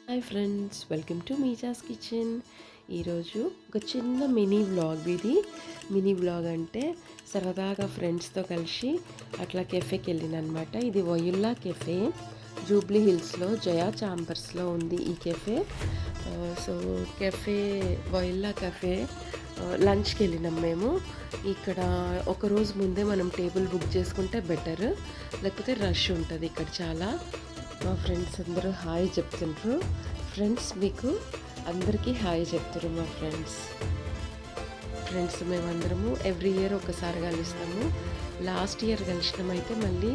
Hi friends, welcome to Meeja's kitchen. ఈరోజు ఒక చిన్న మినీ వ్లాగ్ అంటే సరదాగా ఫ్రెండ్స్తో కలిసి అట్లా కెఫేకి వెళ్ళినమాట. ఇది వయుల్లా కెఫే, జూబ్లీ హిల్స్లో జయా చాంబర్స్లో ఉంది ఈ కెఫే. సో కెఫే వయుల్లా కెఫే లంచ్కి వెళ్ళినాం మేము. ఇక్కడ ఒకరోజు ముందే మనం టేబుల్ బుక్ చేసుకుంటే బెటర్, లేకపోతే రష్ ఉంటుంది ఇక్కడ చాలా. మా ఫ్రెండ్స్ అందరూ హాయ్ చెప్తుండ్రు. ఫ్రెండ్స్ మీకు అందరికీ హాయ్ చెప్తారు మా ఫ్రెండ్స్ మేమందరము ఎవ్రీ ఇయర్ ఒకసారి కలుస్తాము. లాస్ట్ ఇయర్ కలిసినామైతే మళ్ళీ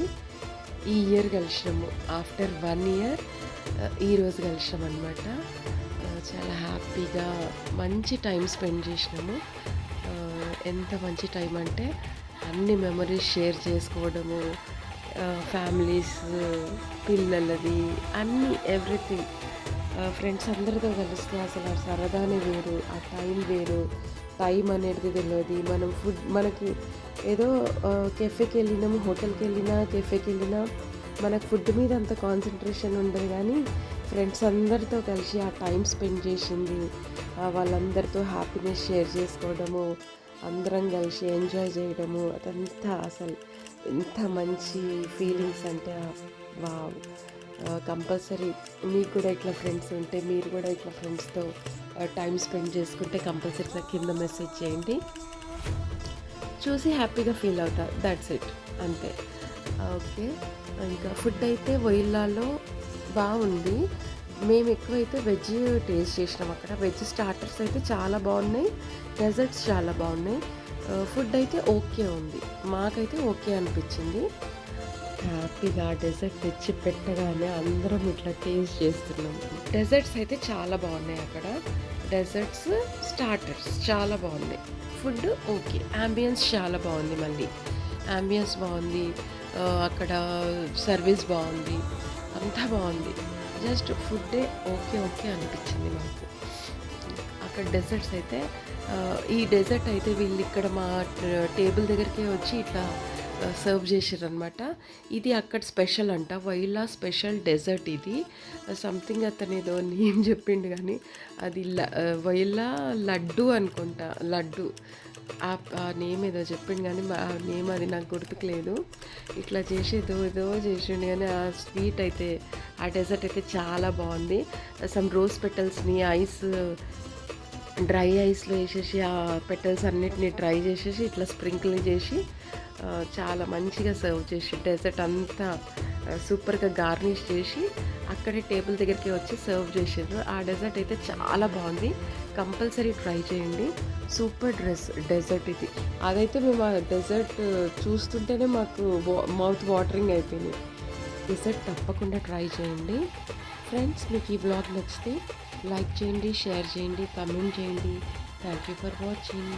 ఈ ఇయర్ కలిసినాము. ఆఫ్టర్ 1 ఇయర్ ఈరోజు కలిసినాం అనమాట. చాలా హ్యాపీగా మంచి టైం స్పెండ్ చేసినాము. ఎంత మంచి టైం అంటే అన్ని మెమరీస్ షేర్ చేసుకోవడము, ఫ్యామిలీస్, పిల్లలది అన్నీ ఎవ్రీథింగ్. ఫ్రెండ్స్ అందరితో కలిస్తే అసలు ఆ సరదానే వేరు, ఆ టైం వేరు. టైం అనేది తెలియదు. మనం మనకి ఏదో కెఫేకి వెళ్ళినాము, హోటల్కి వెళ్ళినా, కెఫేకి వెళ్ళినా మనకు ఫుడ్ మీద అంత కాన్సన్ట్రేషన్ ఉండదు. కానీ ఫ్రెండ్స్ అందరితో కలిసి ఆ టైం స్పెండ్ చేసింది, వాళ్ళందరితో హ్యాపీనెస్ షేర్ చేసుకోవడము, అందరం కలిసి ఎంజాయ్ చేయడము, అదంతా అసలు ఎంత మంచి ఫీలింగ్స్ అంటే వావ్. కంపల్సరీ మీకు కూడా ఇట్లా ఫ్రెండ్స్ ఉంటే, మీరు కూడా ఇట్లా ఫ్రెండ్స్తో టైం స్పెండ్ చేసుకుంటే కంపల్సరీ నాకు కింద మెసేజ్ చేయండి, చూసి హ్యాపీగా ఫీల్ అవుతా. దట్స్ ఇట్, అంతే. ఓకే, ఇంకా ఫుడ్ అయితే వొయిల్లాలో బాగుంది. మేము ఎక్కువైతే వెజ్ టేస్ట్ చేసినాం అక్కడ. వెజ్ స్టార్టర్స్ అయితే చాలా బాగున్నాయి, డెజర్ట్స్ చాలా బాగున్నాయి. ఫుడ్ అయితే ఓకే ఉంది, మాకైతే ఓకే అనిపించింది. హ్యాపీగా డెజర్ట్ తెచ్చి పెట్టగానే అందరం ఇట్లా టేస్ట్ చేస్తున్నాం. డెజర్ట్స్ అయితే చాలా బాగున్నాయి అక్కడ. డెజర్ట్స్, స్టార్టర్స్ చాలా బాగున్నాయి. ఫుడ్ ఓకే, యాంబియన్స్ చాలా బాగుంది. మళ్ళీ యాంబియన్స్ బాగుంది, అక్కడ సర్వీస్ బాగుంది, అంతా బాగుంది. జస్ట్ ఫుడ్డే ఓకే అనిపించింది మాకు. అక్కడ డెజర్ట్స్ అయితే ఈ డెజర్ట్ అయితే వీళ్ళు ఇక్కడ మా టేబుల్ దగ్గరికి వచ్చి ఇట్లా సర్వ్ చేసారు అనమాట. ఇది అక్కడ స్పెషల్ అంట, వయిల్లా స్పెషల్ డెజర్ట్ ఇది. సంథింగ్ అతను ఏదో నేమ్ చెప్పిండు, కానీ అది వయిల్లా లడ్డు అనుకుంటా. లడ్డు ఆ నేమ్ ఏదో చెప్పిండు, కానీ ఆ నేమ్ అది నాకు గుర్తుకులేదు. ఇట్లా చేసి ఏదో చేసిండు, కానీ ఆ స్వీట్ అయితే, ఆ డెజర్ట్ అయితే చాలా బాగుంది. సమ్ రోజ్ పెటల్స్ని డ్రై ఐస్లో వేసేసి ఆ పెటల్స్ అన్నిటిని డ్రై చేసేసి ఇట్లా స్ప్రింకిల్ చేసి చాలా మంచిగా సర్వ్ చేసి, డెజర్ట్ అంతా సూపర్గా గార్నిష్ చేసి అక్కడే టేబుల్ దగ్గరికి వచ్చి సర్వ్ చేసారు. ఆ డెజర్ట్ అయితే చాలా బాగుంది, కంపల్సరీ ట్రై చేయండి. సూపర్ డెజర్ట్ ఇది. అదైతే మేము ఆ డెజర్ట్ చూస్తుంటేనే మాకు మౌత్ వాటరింగ్ అయిపోయింది. డెజర్ట్ తప్పకుండా ట్రై చేయండి. ఫ్రెండ్స్, మీకు ఈ బ్లాగ్ నచ్చితే లైక్ చేయండి, షేర్ చేయండి, కమెంట్ చేయండి. Thank you for watching.